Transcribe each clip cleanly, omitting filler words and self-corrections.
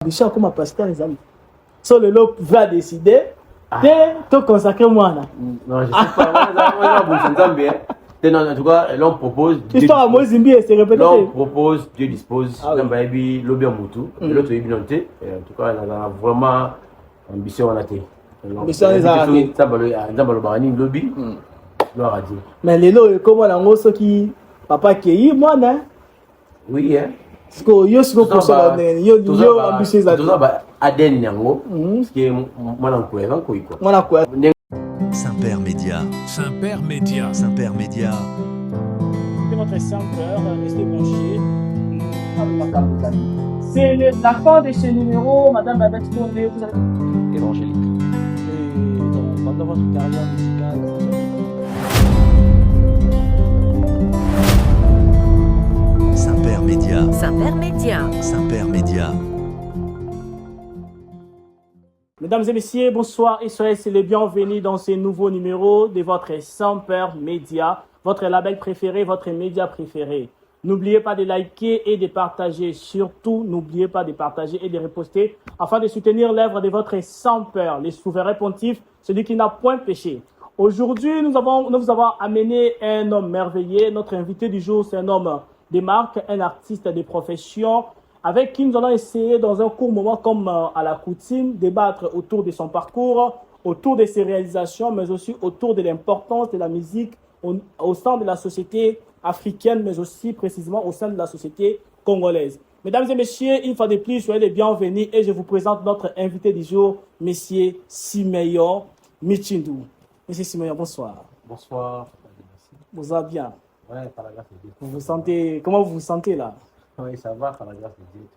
Bichon comme pasteur les amis. So le lot va décider de consacrer moi là. Non, je sais pas. Moi, en tout cas, l'homme propose. Histoire à moi Zimbi c'est répété. L'homme propose, Dieu dispose. L'homme va y l'obé en moutou. L'autre est binonté. En tout cas, on a vraiment ambition à été. Ambition les amis. Ça va le barani lobby. Gloire à Dieu. Mais les lots comment la ngoso qui papa qui moi là. Oui hein. Parce que yo se pour ça yo ambitieux à. Tout ça va Aden yango. Parce que moi n'en quoi quoi. Moi n'en quoi. Saint-Père Média. Saint-Père Média. Saint-Père Média. C'est votre Saint-Père, restez branchés. C'est la fin de ce numéro, Madame Babette Condé, vous avez Évangélique. Et donc, pendant votre carrière musicale. Saint-Père Média. Saint-Père Média. Saint-Père Média. Mesdames et messieurs, bonsoir et soyez les bienvenus dans ce nouveau numéro de votre Saint-Père Média, votre label préféré, votre média préféré. N'oubliez pas de liker et de partager. Surtout, n'oubliez pas de partager et de reposter afin de soutenir l'œuvre de votre Saint-Père, le souverain pontife, celui qui n'a point péché. Aujourd'hui, nous vous avons amené un homme merveilleux. Notre invité du jour, c'est un homme de marque, un artiste de profession, avec qui nous allons essayer dans un court moment, comme à la coutume, débattre autour de son parcours, autour de ses réalisations, mais aussi autour de l'importance de la musique au sein de la société africaine, mais aussi précisément au sein de la société congolaise. Mesdames et messieurs, une fois de plus, soyez les bienvenus et je vous présente notre invité du jour, Monsieur Simeon Michindou. Monsieur Simeon, bonsoir. Bonsoir. Vous allez bien? Ouais, par la grâce de Dieu. Comment vous vous sentez là? Oui, ça va, par la grâce de Dieu.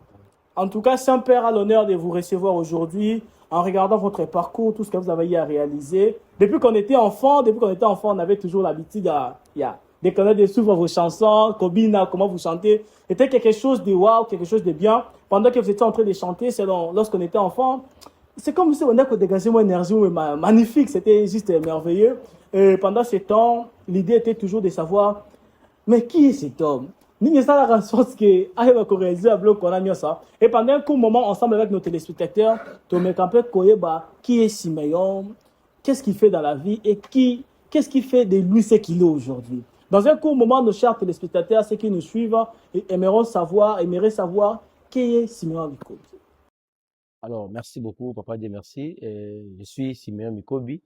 En tout cas, Saint-Père a l'honneur de vous recevoir aujourd'hui en regardant votre parcours, tout ce que vous avez eu à réaliser. Depuis qu'on était enfant, on avait toujours l'habitude de connaître des souvenirs vos chansons, Kobina, comment vous chantez. C'était quelque chose de wow, quelque chose de bien. Pendant que vous étiez en train de chanter, lorsqu'on était enfant, c'est comme si on a dégagé une énergie magnifique, c'était juste merveilleux. Et pendant ce temps, l'idée était toujours de savoir, mais qui est cet homme? Et pendant un court moment, ensemble avec nos téléspectateurs, qui est Simeon, qu'est-ce qu'il fait dans la vie et qu'est-ce qui fait de lui ce qu'il est aujourd'hui. Dans un court moment, nos chers téléspectateurs, ceux qui nous suivent, aimeraient savoir qui est Simeon Mikobi. Alors, merci beaucoup, Papa Dieu, merci. Je suis Simeon Mikobi.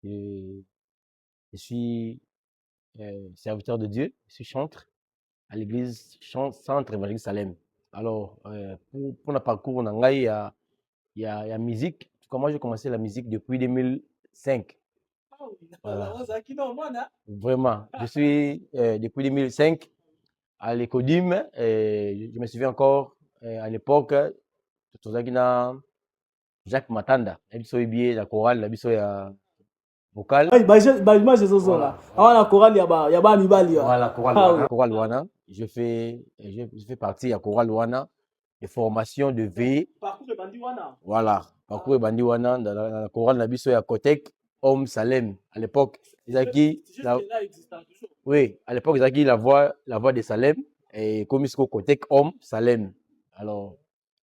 Je suis serviteur de Dieu, je suis chantre à l'église Centre Évangélique Salem. Alors, pour le parcours, il y a musique. Moi, j'ai commencé la musique depuis 2005. Voilà. Vraiment, je suis depuis 2005 à l'Ecodim. Je me souviens encore à l'époque, Jacques Matanda, la chorale, la vocal. La chorale Wana. Je fais partie de la chorale Wana de formation de V. Voilà, parcours Bandi Wana dans la chorale Nabiso ya Kotek Homme Salem à l'époque. Oui, à l'époque ils la voix de Salem et comme il Kotek Homme Salem. Alors,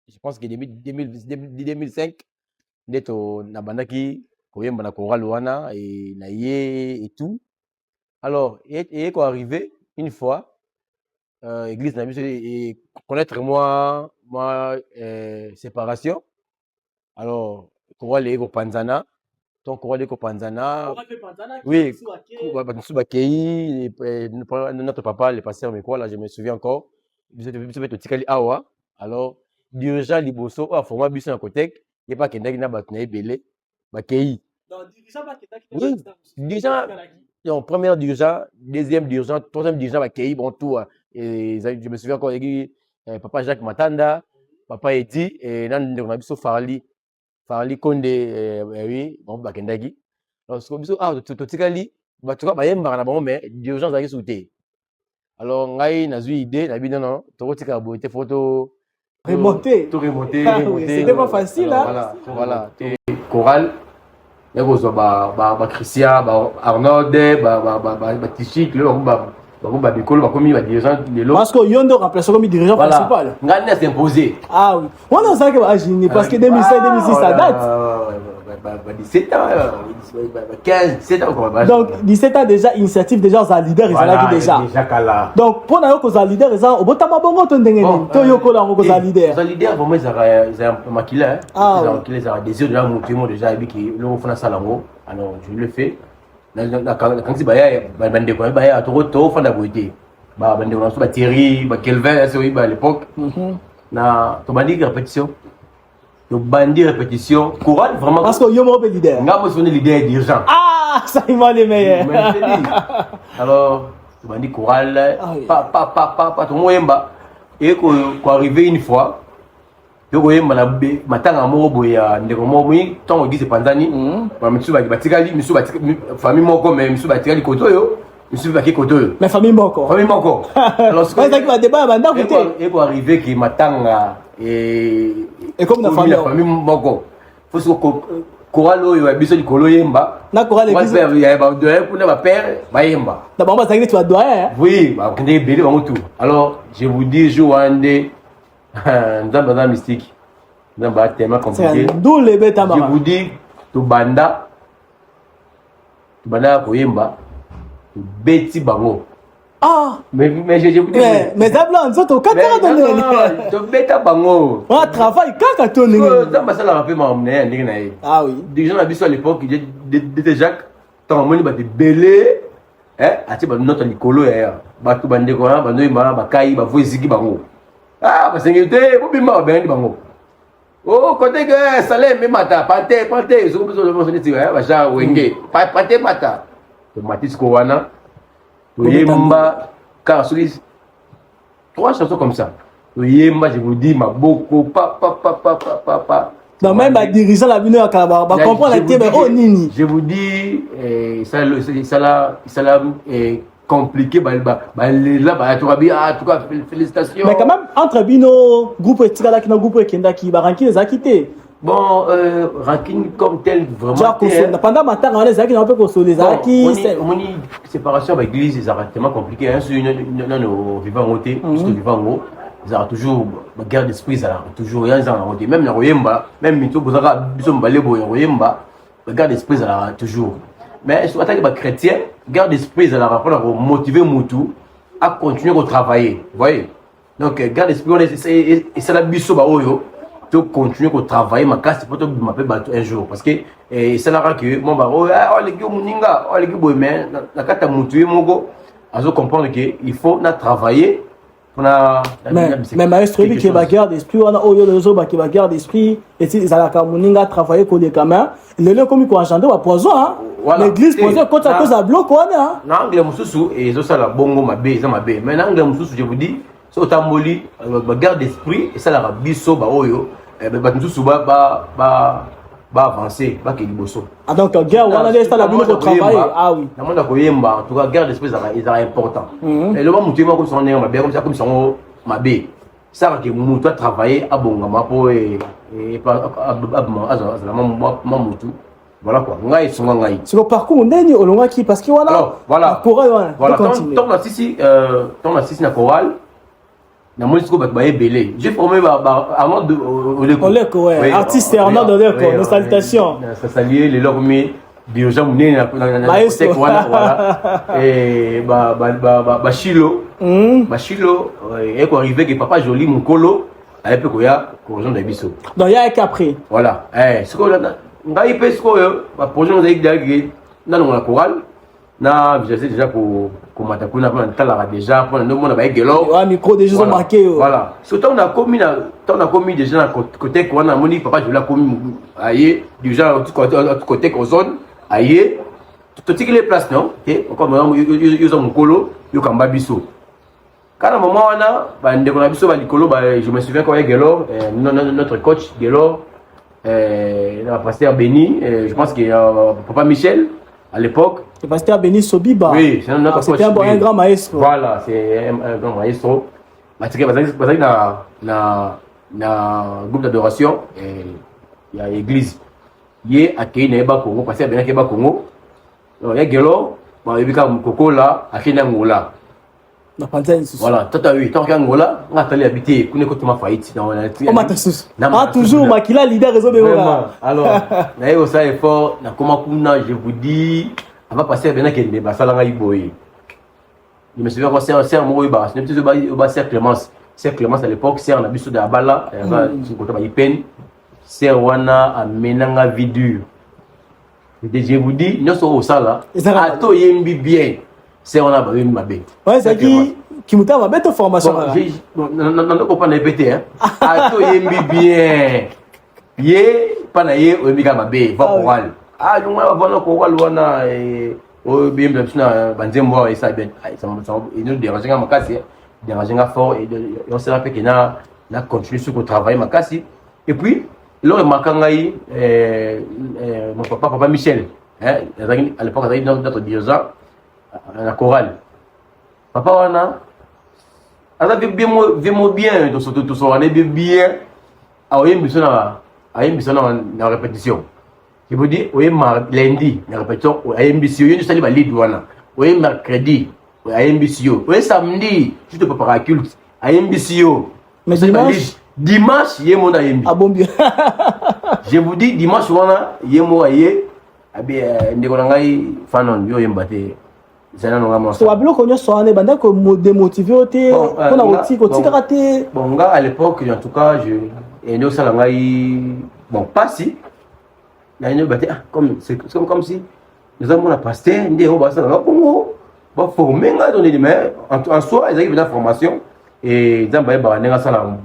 je pense que depuis 2005 neto nabandaki koyemba na chorale Wana et naie et tout. Alors, et quoi arrivé une fois église et connaître moi séparation. Alors, chorale eko Panzana. Donc chorale eko Panzana. Oui, notre papa le pasteur mais quoi là, je me souviens encore. Vous êtes tikali awa. Alors, dirigeant liboso a formé biso na Kotek, il pas kendaki na bato na ebele bakei. Oui, dirigeant premier dirigeant, deuxième dirigeant, troisième dirigeant bakei bon tout. Et je me souviens encore papa Jacques Matanda, papa Edi et nan on a biso Farli Konde oui, bon bakendaki. Alors ce biso to tikali bato ba yemba na bon mais dirigeant zaki souté. Alors ngai nazui idée na bi non to tika boité photo remonter. C'était pas facile là. Voilà, chorale. Il y a Christian, Arnaud, Tichik, ba bikolo ba komi ba dirigeant de l'eau. Parce que Yondo remplace comme dirigeant principal. Ngani a s'imposer. Ah oui. On a ça que va agir parce que 2007 2006 ça date. 17 ans, 15, 17 ans quoi. Donc 17 ans déjà initiative déjà aux leaders ils là déjà. Donc pour na yoko za leader ils ont botama bongo to ndenge ni. To yoko la ngoko za leader. Za leader vraiment ils ont maquillé. Ils ont désir de la monter déjà et qui le font ça lango. Alors je le fais. Quand il baya bande ko baya to fanda boité. Ba bande on so ba Thierry, ba Kelvin c'est oui à l'époque. Na to bandi répétition. Le bandit répétition, couronne vraiment. Parce que Yomo est leader. Nga mo sonné leader dirigeant. Ah, ça il m'a les meilleurs. Alors, le bandit chorale, pas tout moyemba. Et qu'on arrivé une fois, yo koyemba na matanga moko boya ndeko moko mi tant dit c'est panzani. Ba mitsu ba batikali, mitsu ba famille moko mais mitsu batikali kotoyo. Mitsu ba kotoyo. Mais famille moko. Famille moko. Alors, c'est ça qui va débat banda côté. Et pour arriver qui matanga et comme la famille moko faut que chorale oyo biso likolo yemba na chorale biso ya ba doyen pour ba père ba yemba d'abord ça que tu vas doyen oui ba kende belé ba mutu. Alors je vous dis jouande dans mystique dans ba tellement compliqué d'où les bêta je vous dis to banda ko yemba beti bango. Ah, mais je vous dis mais d'abord nous autres quatre ans de to beta bango on travaille kaka to ndenge dans ba sala rappel ma mné ndenge na ye. Ah oui déjà na biso à l'époque de Jacques tant moni ba de belé ati ba notre likolo ya ba to bande ko ba no ma ba kai ba voiziki bango ba sengete bo bimba ba bendi bango oh côté que salé me mata pante so biso le mo soniti ba ja wenge pante mata to matis ko wana to yemba car celui 3 chansons comme ça to yemba je vous dis ma beaucoup pa non même ba dirigeant la bino ya kala ba comprendre la tebe oh nini je vous dis ça là compliqué là en tout cas félicitations mais quand même entre bino groupe etikala ki na groupe ekenda ki ba ranki les acquittés. Bon, ranking comme tel, vraiment. Pendant ma temps, on les a qui n'ont pas consolé les acquis. Mon séparation avec l'église, c'est tellement compliqué. Nous vivons en côté, puisque vivons en haut, ils ont toujours la guerre d'esprit, ça toujours rien en côté. Même dans Royemba, même Mito, vous avez besoin de balai pour Royemba, la guerre d'esprit, ça a toujours. Mais sur l'attaque des chrétiens, la guerre d'esprit, ça a motivé Moutou à continuer à travailler. Vous voyez? Donc, guerre d'esprit, et c'est la biso baoyo. De continuer à travailler ma casse pour te m'appeler un jour parce que c'est là que mon baro les gars muninga les gars mais la carte mutué mon go à comprendre que il faut na travailler pour na mais maestro lui qui va garder d'esprit on a oyo les autres qui va garder d'esprit et si ça la muninga travailler pour les gamins le comme quoi agender wa poison hein l'église poison quand ça cause à bloc quoi hein na anglais mususu et zo ça la bongo mabe ça mabe mais na anglais mususu je vous dis c'est au tamboli garde d'esprit et ça la biso ba oyo ba mususu ba avancer ba ke liboso. Ah donc guerre on a laissé la bonne pour travailler. Ah oui. Na monde ko yemba en tout cas garde d'esprit ça est important. Et le moment mutué comme son mabe comme ça mabe ça que mutu travailler à bongama po et pas mutu. Voilà quoi. Ngai songa ngai. C'est le parcours ndeni olonga ki parce que voilà. Voilà. Tant la sisi na chorale. Na moi jusqu'au bac belé j'ai formé avant de Oleko ouais artiste Arnaud Oleko nos salutations ça saluer les lormi dirigeant mouné na voilà et Bachilo et quoi arrivé que papa joli mon colo avec peu koya corrigation de biso donc il y a qu'après voilà ce que ngai pe ce que ba projet nous avec dans la chorale na je sais déjà pour matakuna pour la déjà pour nous on a ba gelo ouais micro déjà sont marqués voilà surtout on a commis déjà na côté quoi na moni papa je l'a commis aïe déjà côté zone aïe tout les places non et comme ils ont mon colo yo kamba biso quand moment on a ba ndeko na biso ba likolo ba je me souviens quand gelo notre coach gelo le pasteur Béni je pense que papa Michel à l'époque. Le pasteur Béni Sobiba. Oui, c'est un autre coach. C'était un grand maestro. Voilà, c'est un grand maestro. Parce que na groupe d'adoration, il y a l'église. Il y a accueilli Neba Congo, pasteur Béni Keba Congo. Il y a Gelo, il y a Koko là, à Kenangola. Na panza ni susu. Voilà, tata oui, tant qu'Angola, on a allé habiter, on est côté ma faillite dans la. On m'a susu. Ah toujours makila leader réseau de Vraiment. Alors, na yo ça effort, na comment kuna, je vous dis, on va passer bien que des basala ngai boy. Je me souviens quand c'est un mot bas, c'est un petit peu Serre Clémence. Serre Clémence à l'époque, c'est un abisso de Abala, sur côté ba Ipen. C'est wana amenanga vidur. Je vous dis, nous sommes au sala. Ato yembi bien. C'est on a ba yembi mabe. Ouais, c'est qui m'a va mettre formation là. Non, pas répéter hein. Ato yembi bien. Ye pana ye o yembi ka mabe, va choral. Ah, nous on va choral wana o bien na banzembo et ça bien. Ça nous dérange nga makasi, dérange nga fort et on se rappelle que na continuer sur le travail makasi. Et puis là, mon papa Michel, hein, à l'époque, il avait notre dirigeant à la chorale. Papa, on a bien, tout ça, on a bien, à la répétition. Je vous dis, lundi, la répétition, à MBCO, il y a des lead, oui, mercredi, à MBCO, oui, samedi, je te prépare à culte, à MBCO. Mais dimanche, il y a mon AMB. Ah bon bien. Je vous dis, dimanche, il y a mon AMB. Ndekonangai fanon yo yembate. Zana nonga mo. So abilo konyo so ane banda ko démotiver oté ko na oti ko tika raté. Bon nga à l'époque en tout cas je ndo sala ngai bon pas si. Na ndo bate comme c'est comme si nous avons la pasteur ndé on va ça nga bongo. Ba former nga donner des mais en soi ils avaient la formation et zamba ba nga sala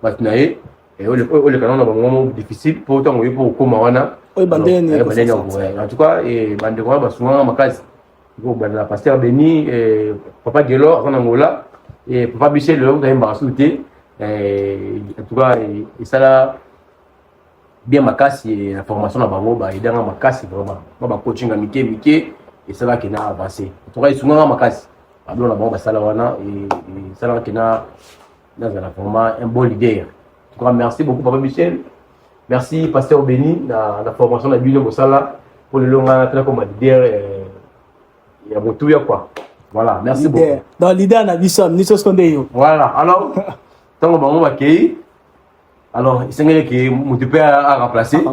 batnaye et le canon a un moment difficile pour autant pour comment on a en tout cas et bande quoi ba souvent ma case la pasteur Béni et papa Gelo en Angola et papa Michel le dans un sauté en tout cas et ça là bien ma casse et la formation na bango ba aider ma casse vraiment ba coaching à Mickey et ça là qui n'a avancé en tout cas ils sont ma casse ablo na bango ba sala wana et ça là qui n'a dans un bon leader. En tout cas, merci beaucoup, Papa Michel. Merci, Pasteur Béni, la formation de Bino Bossala, pour le long comme leader et à Moutouya, quoi. Voilà, merci beaucoup. Dans l'idée, on a vu ça, nous sommes voilà, alors, tant que on va accueillir, alors, il s'est que Moutouya a remplacé.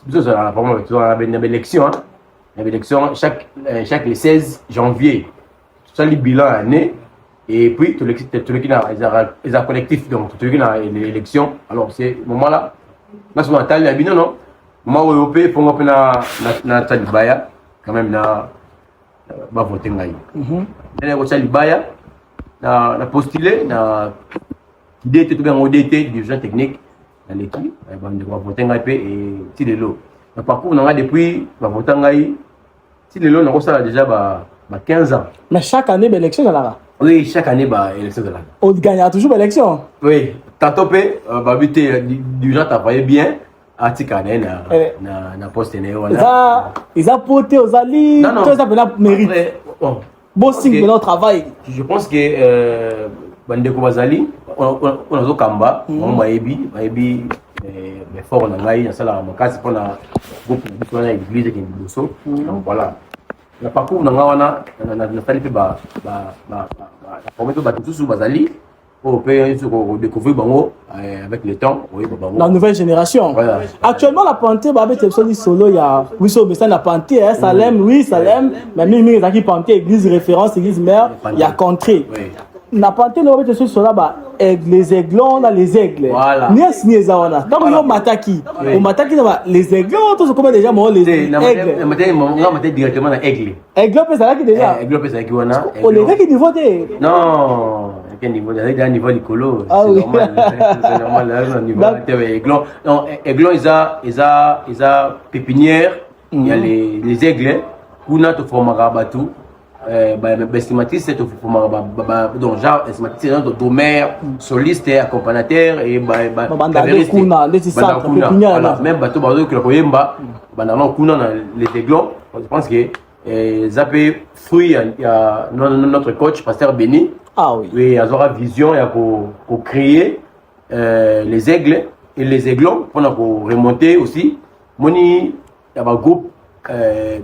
Nous avons une élection, chaque le 16 janvier, ça le bilan année. Et puis, tout le qui a collectif, donc tout le qui a l'élection. Alors, c'est ce moment-là, là, souvent, t'as le non, moi, européen, pour moi, na Talibaya, quand même, na voter ngaï. Na Talibaya, na postulé, na idée était tout bien ODT, dirigeant technique, dans l'équipe, on va voter ngaï et si de l'eau. Le parcours, on a depuis, va voter ngaï, si de l'eau, on a ça déjà 15 ans. Mais chaque année, l'élection, là. Oui, chaque année, l'élection de là. On gagne toujours l'élection. Oui, tantôt, du gens travaillent bien, à Tikane, na poste. Ils ont porté aux alliés, tout ça, ça mérite. Bon signe de notre travail. Je pense que, Bandeko Bazali, on a zo Kamba, on m'a ébi, mais fort, on a eu, ça là, mon cas, c'est qu'on a beaucoup de l'église qui est donc voilà. Le parcours on a fait la promesse de tout sous Bazali pour découvrir bango avec le temps la nouvelle génération. Voilà. Actuellement la Panthère avec Tepsoni solo il y a oui so mais ça la Panthère Salem oui Salem mais mimi qui Panthère église référence église mère il y a contrée. La Panthère avec Tepsoni solo bah les aiglons on a les aigles. Voilà. Ni signé ça on a. Donc yo mataki. Au mataki les aiglons tous comment déjà moi les aigles. On va directement dans aigle. Aigle peut ça qui déjà. Aigle peut ça qui on a. On les gars qui niveau de non, quel niveau d'un niveau licolo. Ah oui. C'est normal là niveau aiglon. Non, aiglon ils a pépinière, il y a les aigles, kuna to formera bateau. Estimatrice c'est donc genre estimatrice c'est domaire soliste accompagnateur et même bateau bateau que le yemba bandana kuna les aiglons je pense que ça peut fruit à notre coach pasteur Béni ah oui oui il aura vision pour créer les aigles et les aiglons pour remonter aussi moni il y a un groupe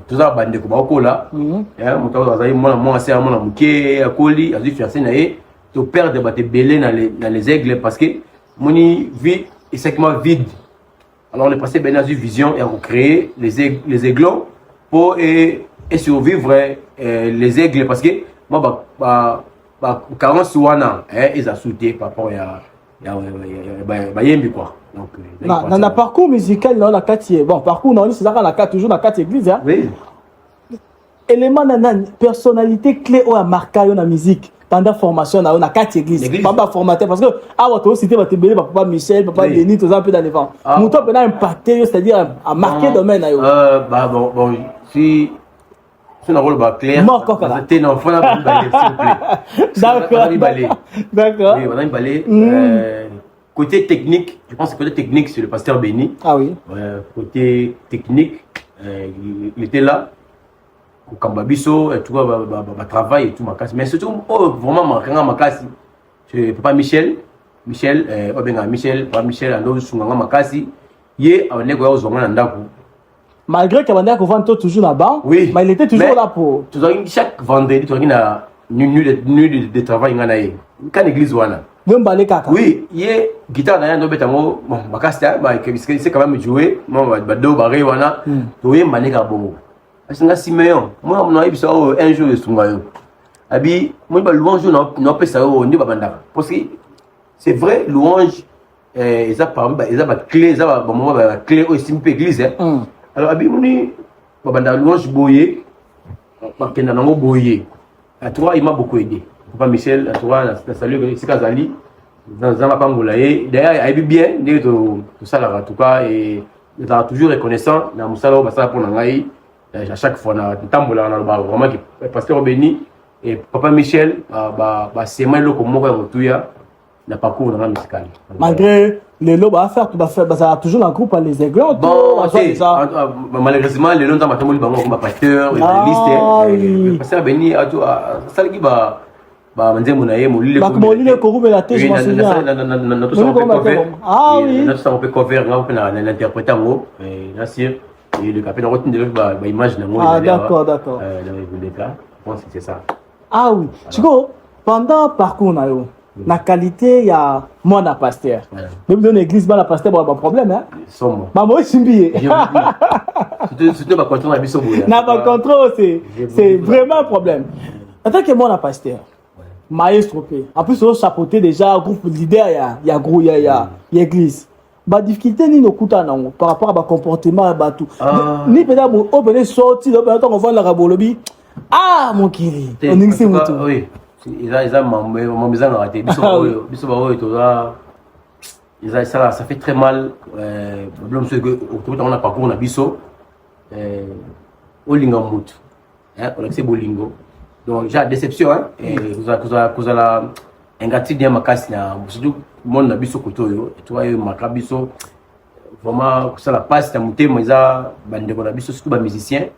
toza bandeko bakola moto azali mwana mwasi mwana moke akoli azwi fiancé na ye to perdre bato ebele na les aigles parce que moni vie essentiellement vide. Alors on est passé ben azwi vision et à recréer les aiglons pour et survivre les aigles parce que moi carence wana ils a sauté par rapport à yembi quoi. Donc dans le parcours musical dans la quartier bon parcours non c'est ça la carte toujours dans la carte église hein. Oui. Élément dans personnalité clé ou à marquer dans la musique pendant formation dans la carte église pas formateur parce que ah ouais toi aussi tu vas te bénir papa Michel papa Denis tout ça un peu dans les vents mon top là impacté c'est-à-dire à marquer domaine là bah bon si c'est un rôle clair. C'était un enfant là d'accord oui on a balé côté technique je pense que côté technique c'est le pasteur Béni. Ah oui côté technique il était là au Kambabiso et tout va travail et tout ma casse mais surtout vraiment ma casse c'est papa Michel ando sunganga makasi ye aoneko ya ozonga na ndako. Malgré que Bandeko vend toujours là-bas, oui, mais il était toujours là pour. Chaque vendredi, tu as une nuit de travail. Quand l'église wana. Oui, il y a guitare dans le bétamo, bon, c'est quand même joué, moi, bado baré wana, tu es manéga bongo. Parce que Siméon, moi, on a eu un jour de Sungayo. Abi, moi, louange, non, pas ça, on dit babanda. Parce que c'est vrai, louange, ils ont pas clé, ils ont pas clé aussi, une église, hein. Alors abi moni babanda louange boyer bakenda nango boyer à toi il m'a beaucoup aidé papa Michel à toi la salut Sikazali dans ma pangola et d'ailleurs il bien de tout ça là en tout cas et il est toujours reconnaissant na musala ba ça pour ngai à chaque fois na tambola na ba vraiment que pasteur Béni et papa Michel ba c'est moi le comme moi tuya na parcours dans la musicale malgré les lots à faire, ça a toujours un groupe à les aiglons. Bon, malheureusement, les lots dans ma tombe, comme pasteur, les pasteur Béni, ça qui va manzer mon aïe, mon lit, ah oui, notre peut couvrir, on l'interpréter en haut, et là, et le capitaine retenu de l'image de moi. Ah, d'accord. Je pense que c'est ça. Ah oui, tu vois, pendant parcours, la qualité il y a moi na pasteur même dans l'église ba la pasteur ba problème hein somme ba moi simbié c'était pas contrôle na biso boya na ba contrôle c'est vraiment un problème en tant que moi na pasteur maestro p en plus on chapeauter déjà groupe leader il y a église ba difficulté ni no kuta na par rapport à ba comportement ba tout ni peut-être on peut sortir on va la rabolobi ah mon kiri on est mutu oui ils ont raté. Ça fait très mal. Le c'est que on a parcours on a biso au lingamut. On a c'est bolingo. Donc j'ai déception hein. Vous allez ingratitude ya makasi na surtout monde na biso kotoyo et toi makabiso vraiment ça la passe ta mutema za bandeko na biso surtout ba musicien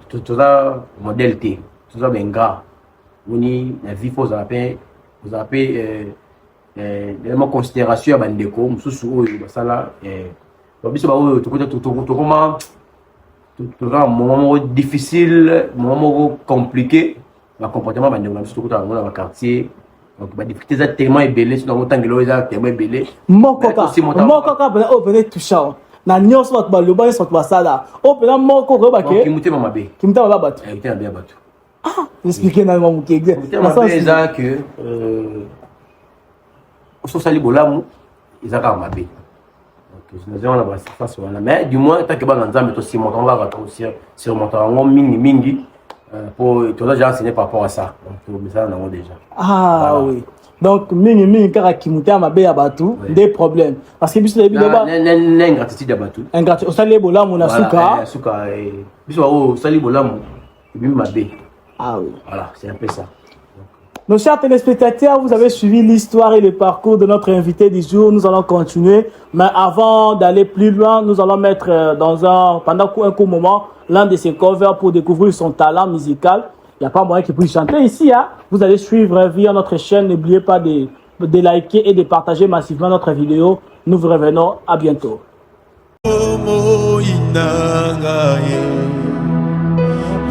tout ça modèle T tout ça benga oni la vie faut vous appelez élément considération à bandeko mususu oyo basala biso ba oyo tout comment tout un moment difficile moment compliqué le comportement bandeko na biso tout dans le quartier donc ba difficulté ça tellement ébélé sur dans tangelo ça tellement ébélé moko o peut-être touchant na nyos wat ba loba so ba sala o pena moko ko ba ke kimutema mabe batu kimutema bien batu expliquer na mo ke na sens ça que so sali bolamu izaka mabe donc nous avons la base face wana mais du moins tant que ba nzambe to si montant va réussir sur montant mingi pour tout ça enseigné par rapport à ça donc mais ça on a déjà oui donc mingi kaka kimuta mabe ya batu des problèmes parce que biso lebi ba ingratitude ya batu ingratitude osali bolamu na suka biso o sali bolamu bi mabe oui voilà c'est un peu ça. Nos chers téléspectateurs, vous avez suivi l'histoire et le parcours de notre invité du jour. Nous allons continuer. Mais avant d'aller plus loin, nous allons mettre pendant un court moment l'un de ses covers pour découvrir son talent musical. Il n'y a pas moyen qu'il puisse chanter ici. Hein. Vous allez suivre via notre chaîne. N'oubliez pas de liker et de partager massivement notre vidéo. Nous vous revenons à bientôt. nangaye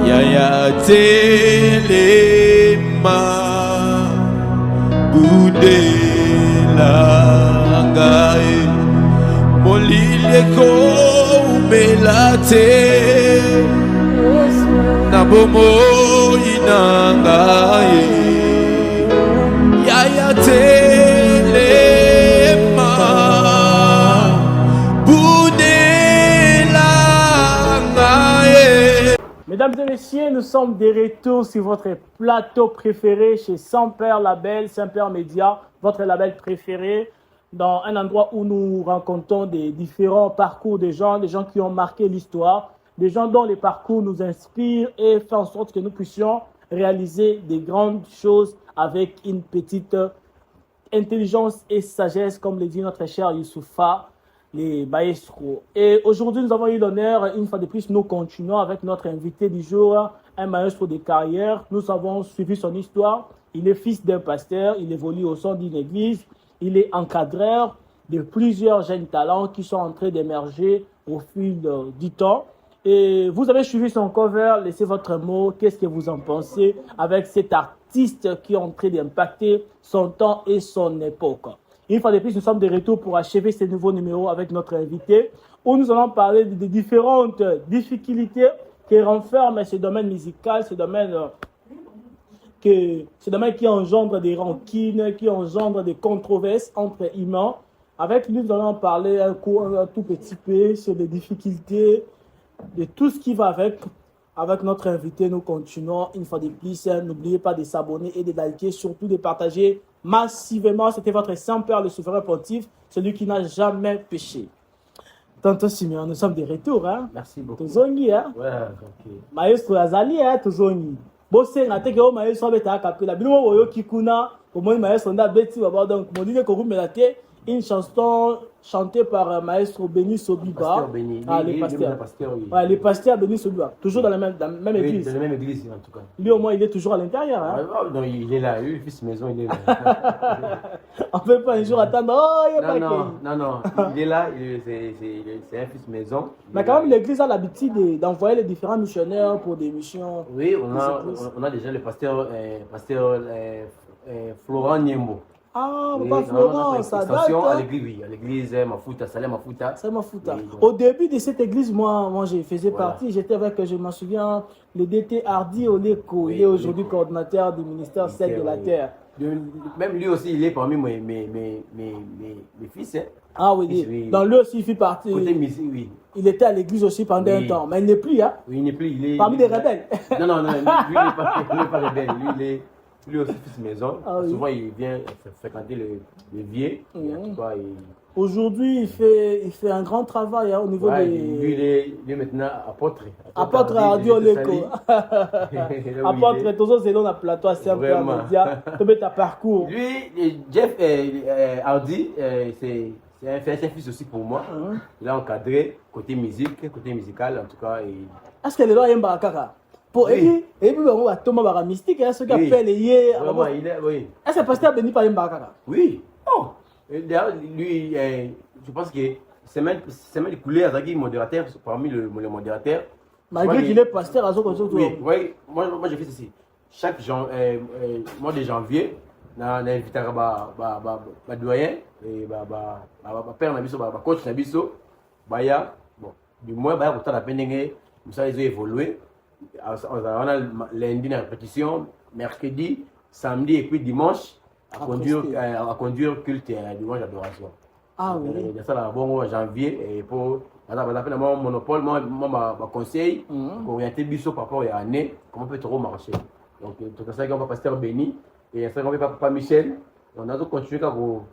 yaya telema budela ngaye molile ko melate na bomoi nangaye yaya telema budela ngaye. Mesdames et messieurs, nous sommes de retour sur votre plateau préféré chez Saint-Père Label, Saint-Père Média, votre label préféré, dans un endroit où nous rencontrons des différents parcours des gens qui ont marqué l'histoire, des gens dont les parcours nous inspirent et font en sorte que nous puissions réaliser des grandes choses avec une petite intelligence et sagesse, comme le dit notre cher Youssoufa, les maestros. Et aujourd'hui, nous avons eu l'honneur, une fois de plus, nous continuons avec notre invité du jour, un maestro de carrière. Nous avons suivi son histoire. Il est fils d'un pasteur, il évolue au sein d'une église, il est encadreur de plusieurs jeunes talents qui sont en train d'émerger au fil du temps. Et vous avez suivi son cover, laissez votre mot, qu'est-ce que vous en pensez avec cet artiste qui est en train d'impacter son temps et son époque. Une fois de plus, nous sommes de retour pour achever ce nouveau numéro avec notre invité, où nous allons parler des différentes difficultés que renferme ce domaine musical, ce domaine qui engendre des rancines, qui engendre des controverses entre humains. Avec lui, nous allons parler un tout petit peu sur les difficultés, de tout ce qui va avec. Avec notre invité, nous continuons une fois de plus. N'oubliez pas de s'abonner et de liker, surtout de partager massivement. C'était votre Saint-Père, le souverain pontife, celui qui n'a jamais péché. Tonton Simeon, nous sommes de retour. Hein? Merci beaucoup. Tozongi, hein? Ouais, ok. Maestro Azali, hein? Tozongi. Bossé, n'a teke o maestro beta akapela. Bino oyo kikuna, au moins maestro n'a beti baba donc mon dit que vous me latez une chanson chantée par maestro Béni Sobiba. Pasteur Béni. Ah, les pasteurs. Ouais, les pasteurs Béni Sobiba. Toujours dans la même église. Dans la même église, en tout cas. Lui, au moins, il est toujours à l'intérieur. Hein? Non, il est là. Lui, fils maison, il est là. On ne peut pas un jour attendre. Oh, il n'y a pas non. Il est là. C'est un fils maison. Mais quand même, l'église a l'habitude d'envoyer les différents missionnaires pour des missions. Oui, on a déjà le pasteur Florent Niembo. Ah, oui, Florent, ça date. À l'église Mafuta, Salem Mafuta. Oui. Au début de cette église, moi je faisais partie, j'étais avec, je m'en souviens, le DT Hardy Oleko, il est aujourd'hui coordinateur du ministère Sel de la Terre. Même lui aussi, il est parmi mes fils. Hein. Ah oui, dans lui aussi, il fait partie. Côté musique, oui. Il était à l'église aussi pendant un temps, mais il n'est plus. Hein. Oui, il n'est plus. Il est, parmi les rebelles. Non, lui, il n'est pas rebelle. Lui aussi, fils maison. Ah, oui. Souvent, il vient fréquenter le vieux. Aujourd'hui, il fait un grand travail hein, au niveau des... Lui, il est maintenant apôtre. Apôtre Hardy Oleko. Apôtre, toujours c'est dans le plateau à Saint-Père Média. Tu mets ta parcours. Lui, Jeff Hardy, c'est un fils aussi pour moi. Il a encadré côté musical en tout cas. Est-ce que les lois aiment Barakaka? Et puis, on va tomber dans la mystique, ce qui a fait les yeux. Est-ce que le pasteur Béni par Barakaka? Oui. Oh. D'ailleurs, lui, je pense que c'est même coulé à Zagui, modérateur, parmi le modérateur. Malgré qu'il est pasteur à ce qu'on oui, moi j'ai fait ceci. Chaque mois de janvier, on a invité un doyen, père Nabiso, coach Nabiso, Baya, bon, du moins, Baya, pour la peine, ils ont évolué. On a lundi la répétition, mercredi, samedi et puis dimanche à conduire culte dimanche d'adoration. Ah oui. Il y a ça là bon janvier et pour mon monopole, moi conseil pour orienter biso par rapport à l'année, comment peut trop marcher. Donc tout ça qu'on va pasteur Béni et ça qu'on va papa Michel, on a tout continuer pour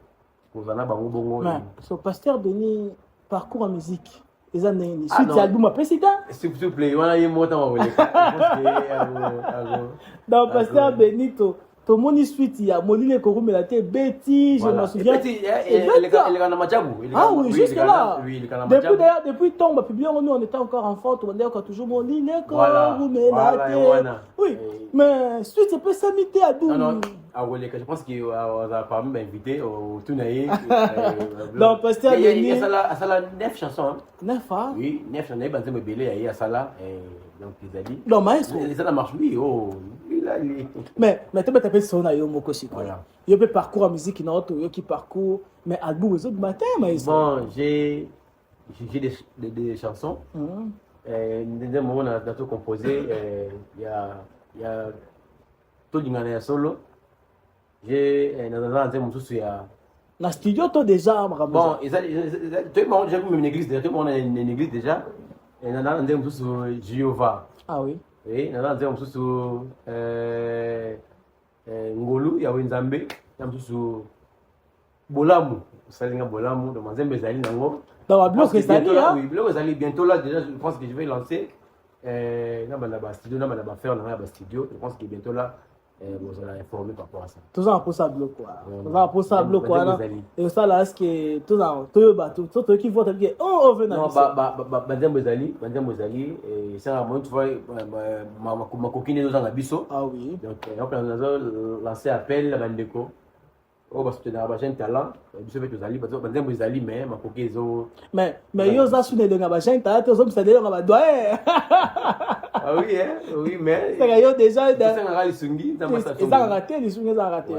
zana bango bongo. Mais ce pasteur Béni parcours en musique. Les années, suite album après c'est s'il vous plaît, on a eu mon temps dans pasteur Benito, tout le monde suite il y a Molile Korum la tête Betty, je me souviens. Ah oui, jusque là. Depuis tombe publié on était encore enfant, on était encore toujours Molile Korum la tête. Oui, mais suite c'est pas samité à Dou. Je pense qu'il va parmi m'inviter au Tunaï. Donc, Pasteur il y Denis. a 9 chansons. 9 ans. Oui, 9 chansons. Il y a Sala. Donc, ils ont dit. Non, maestro. Ça marche, oui. Oh, mais tu peux taper son aïe au Mokosi. Voilà. Il y a parcours en musique qui parcours. Mais à bout, les autres matin, maestro. Bon, j'ai des chansons. Deuxième moment, on a tout composé. Il y a tout le solo. J'ai Dans le studio, toi déjà, bon, tout le monde, j'ai vu une église déjà. Tout le monde a une église déjà. Et on a un Jéhovah. Ah oui. Oui, on a un Ngolu, il y a un Nzambe. Il y a un Bolamu. Salinga Bolamu, dans ma zembe Zali Nango. Dans ma bloc, c'est ça, oui, bloc Zali, bientôt là, déjà, je pense que je vais lancer. Studio, studio. Je pense que bientôt là, vous allez informer par rapport à ça. Tout ça pour ça bloc quoi. Tout ça pour ça bloc quoi. Et ça là, est-ce que tout ça, tout qui vote que on veut non, Banzembo Zali, et ça, moi, tu vois, ma coquine dans la bisso. Ah oui. Donc, on a lancé appel à Bandeko. Oh, parce que tu as un jeune talent, je vais te zali, parce que Banzembo Zali, mais ma coquine mais yo ça sous les deux gars, jeune talent, tous hommes ça d'ailleurs on doit. Ah oui, hein, oui, mais. C'est que yo déjà. Ça n'a pas sungi, ça m'a ils ont raté, les sungi ils ont raté.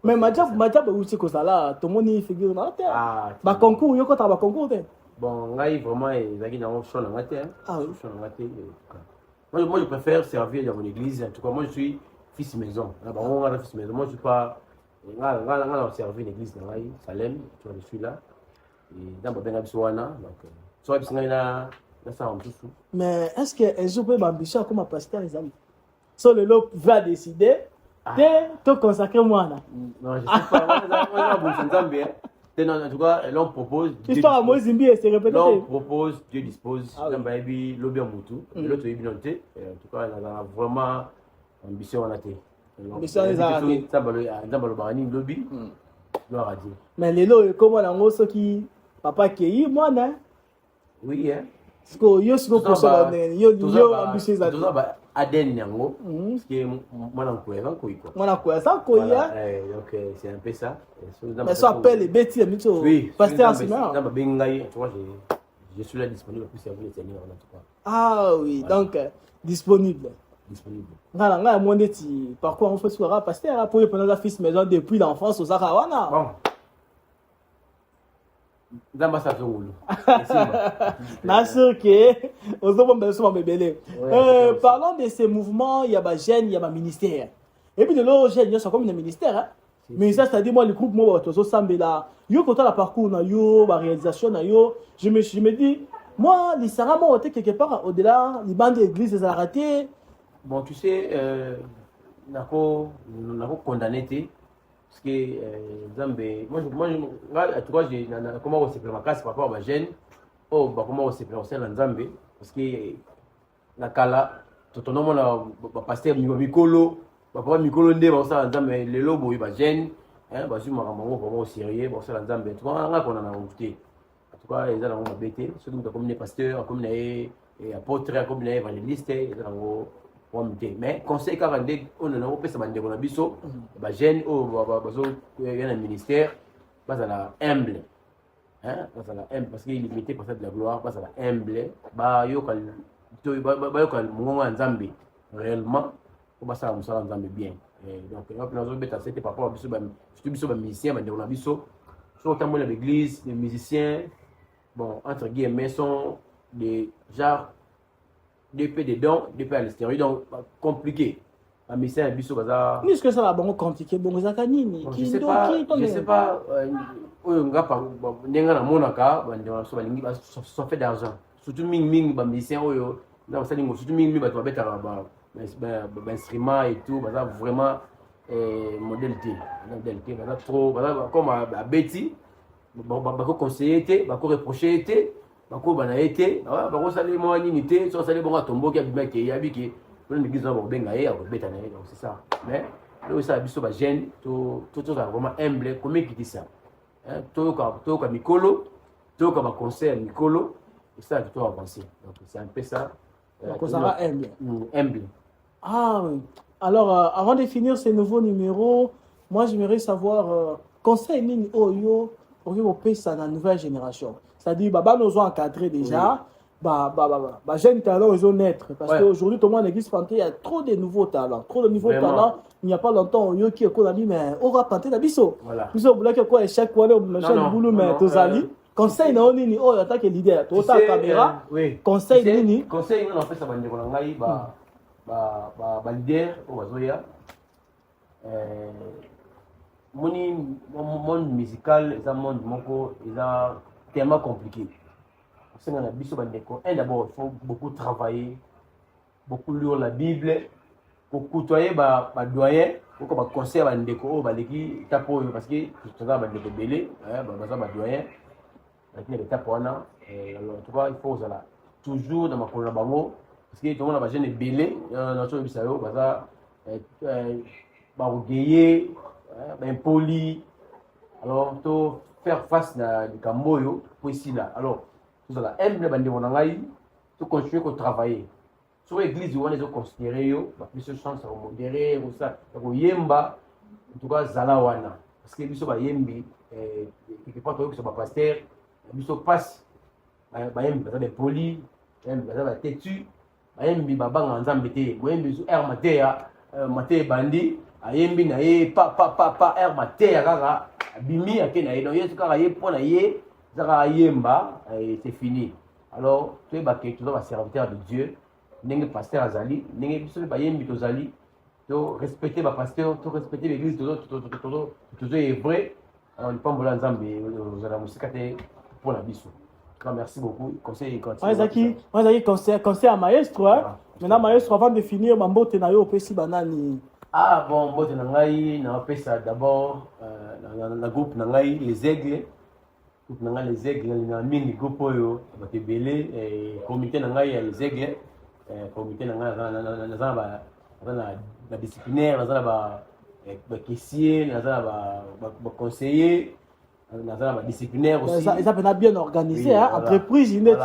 Mais Madjab aussi que ça là, tout le monde y figure dans la terre. Bah concours, yo quand t'as concours. Bon, là, vraiment, ils ont chaud dans la terre. Ah oui. Moi, je préfère servir dans mon église. En tout cas, moi, je suis fils maison. Là-bas, on a fils maison. Moi, je ne suis pas. On a servi une église dans Salem. Tu vois, je suis là. Et dans le Bénin, mais est-ce qu'un jour, peut m'ambition comme pasteur, les amis? So, le lot va décider de consacrer moi là. Non, je ne sais pas. En tout cas, l'on propose. L'histoire à moi, Zimbi, c'est répété. L'on propose, Dieu dispose. L'autre est En tout cas, on a vraiment ambition à la tête. Mais les lots, comment on a ceux qui. Papa qui moi, non? Oui, hein. Parce que yo, c'est pour ça, yo, ambitieux à tout ça. Aden Yango, parce que moi, ça, quoi, donc, c'est un peu ça. Mais ça appelle les bêtises, oui, pasteur je suis là disponible pour servir le Seigneur en tout cas. Ah oui, donc disponible. Voilà, moi, parcours on fait sur la pasteur pour prendre la fils maison depuis l'enfance aux Arawana. Bon. Parlons de ces mouvements, il y a ma gêne, il y a ma ministère. Et puis de l'autre gêne, il y a comme un ministère. Hein? Ministère, c'est-à-dire moi, le groupe, moi, tout ça, mais là, yo, quand on a parcours, la réalisation, je me dis, moi, les saramo, quelque part, au-delà, les bandes d'église, les raté. Bon, tu sais, on a condamné. Parce que Zambé, moi, en tout cas, comment on s'est pris ma casse par rapport à ma gêne, comment on s'est pris en Zambé, parce que la Kala, tout le monde a passé Mikolo, papa Mikolo Ndé, on s'est en Zambé, les lobos, il va gêne, je suis vraiment au sérieux, on s'est en Zambé, en tout cas, on en a outé. En tout cas, ils ont embêté, surtout comme les pasteurs, comme les apôtres, comme les évangélistes, ils ont mais conseil car on a un peu ça bande on biso ba jeune il y a un ministère pas à la humble hein pas à la humble parce qu'il est limité par ça de la gloire pas à la humble ba yo kal mongo nzambe réellement pour ça on ça nzambe bien donc on a besoin c'était par rapport biso ba musicien bande on biso sur tant dans l'église les musiciens bon entre guillemets sont des genre des peu de dons, des peu à l'extérieur, donc compliqué. Mais c'est un biseau bazar. Est-ce que ça va bon compliqué, bon zakanini? Je sais pas. On a pas, n'enga na monaka, ça fait d'argent. Surtout ming musicien oyo, non ça lingo surtout ming ba to beta ba instrument et tout, bazar vraiment modalité, bazar trop, bazar comme à Betty, ba conseiller, ba reprocher été. Bako bana été bako sali mo nité so sali bonga tomboki abimaki yabiki on l'église na bobenga ya beta na donc c'est ça mais là ça biso ba jeune tout vraiment humble comme qui ça hein to ka mikolo to ka ba concert mikolo et ça tout avancer donc c'est un peu ça donc ça va humble. Humble. Ah oui. Alors avant de finir ce nouveau numéro moi j'aimerais savoir conseil nini oyo ça dans la nouvelle génération. C'est-à-dire bah nous ont encadré déjà. Oui. Jeunes talents ils ont naître parce Ouais. qu'aujourd'hui tout le monde l'église Panté il y a trop de nouveaux talents, talents. Il n'y a pas longtemps oyo qui a dit mais on va Panté la biso. Voilà. Biso voulait que quoi échec quoi le boulot mais tozali. Conseil na nini oyo attaque leader, tu as caméra. Oui. Conseil nini. Conseil on en fait ça va ndeko ngai ba leader au bazoya. Monde musical est un monde tellement compliqué. C'est un abysse bandeko. D'abord, il faut beaucoup travailler, beaucoup lire la Bible, pour côtoyer ba doyen, pour que ba conseil bandeko baleki tapo parce que tout ça bandeko belé, ba doyen. Lakini l'étape wana en tout cas il faut ça toujours dans ma colonne bango parce que tout le monde a jeune belé dans so bisayo baza ba ogeyer impoli. Alors to faire face à du camboyo pour ici là. Alors tout ça aime les bandits monangai to continuer à travailler sur l'église où on les considéré yo plus de chance à modérer ou ça ko yemba en tout cas zala wana parce que biso ba yembi quelque part to que ba pasteur biso passe ba yembi ba des poli ba têtu ba yembi ba banga nzambe te bo yembi zo air matea maté bandi ayembi na ye pa air matea kaka bimi akena ye donc yesu kaka ye pona ye zaka yemba c'est fini. Alors tu es baké tu dois serviteur de Dieu n'engue pasteur azali n'engue biso ba yembi tozali to respecter ba pasteur to respecter l'église to est vrai on pas mbola nzambe ozala musika te pour la biso. Merci beaucoup. Conseil continue. Conseil à maestro hein. Maintenant maestro avant de finir mambo tenayo opesi banani. Ah bon, moi je n'ai pas ça d'abord le groupe nangai les aigles. Groupe nangai les aigles na mini groupe oyo batebele comité nangai les aigles comité nangai na disciplinaire na caissier na conseiller na disciplinaire aussi. Ça peut être bien organisé hein, entreprise ineti.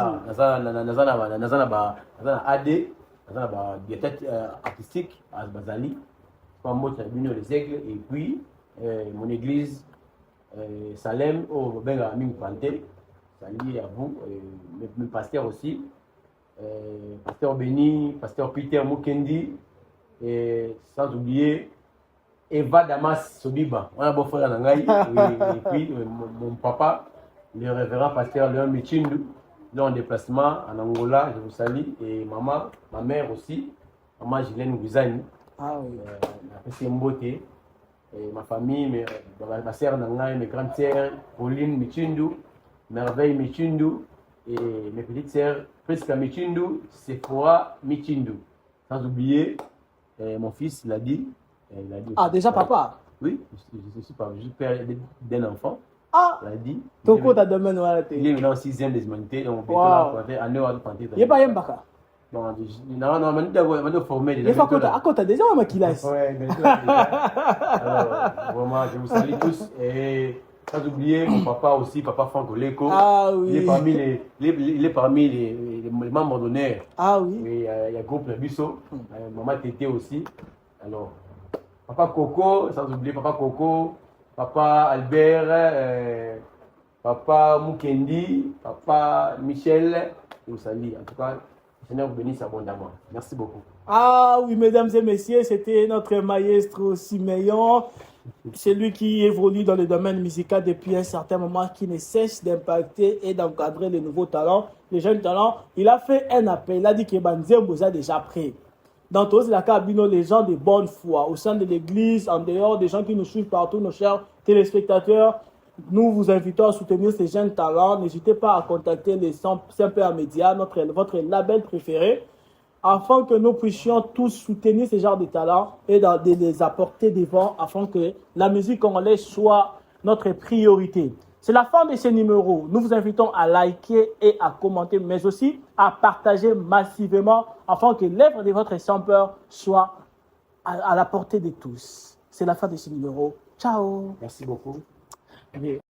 Na AD, na diététique artistique à Bazali. Comme les aigles et puis mon église Salem au Benga Ming Panté, salut à vous, mes pasteurs aussi, pasteur Béni, pasteur Peter Mukendi, et sans oublier Eva Damas Sobiba, on a beau frère Nangaï, et puis mon papa, le révérend pasteur Léon Michindu, là en déplacement en Angola, je vous salue, et maman, ma mère aussi, maman Gilène Gouzani. Ah oui. C'est une beauté. Ma famille, ma sœur Nangaï, mes grandes sœurs, Pauline Michundu, Merveille Michundu, et mes petites sœurs, Priska Michundu, Sephora Michundu. Sans oublier, mon fils l'a dit. Ah, déjà papa? Oui, je suis pas juste père d'un enfant. Ah! L'a dit. Toko ta domaine ou il est maintenant 6e des humanités, donc on peut wow. Il n'y a pas Yembaka. Non, on doit former des gens. À côté déjà, on m'a qu'il a. Ouais, alors, vraiment, je vous salue tous. Et sans oublier mon papa aussi, papa Franck Oleko. Ah oui. Il est parmi les membres d'honneur. Ah oui. Il y a groupe Bisso, maman Tété aussi. Alors, papa Coco, sans oublier papa Coco, papa Albert, papa Mukendi, papa Michel. Je vous salue. En tout cas, Seigneur vous bénisse abondamment. Merci beaucoup. Ah oui, mesdames et messieurs, c'était notre maestro Siméon. C'est lui qui évolue dans le domaine musical depuis un certain moment, qui ne cesse d'impacter et d'encadrer les nouveaux talents, les jeunes talents. Il a fait un appel. Il a dit que Banzembo est déjà prêt. Dans tous les cas, les gens de bonne foi, au sein de l'église, en dehors, des gens qui nous suivent partout, nos chers téléspectateurs, nous vous invitons à soutenir ces jeunes talents. N'hésitez pas à contacter les Saint-Père Média, votre label préféré, afin que nous puissions tous soutenir ces genres de talents et de les apporter devant, afin que la musique congolaise soit notre priorité. C'est la fin de ce numéro. Nous vous invitons à liker et à commenter, mais aussi à partager massivement, afin que l'œuvre de votre Saint-Père soit à la portée de tous. C'est la fin de ce numéro. Ciao. Merci beaucoup. Oui.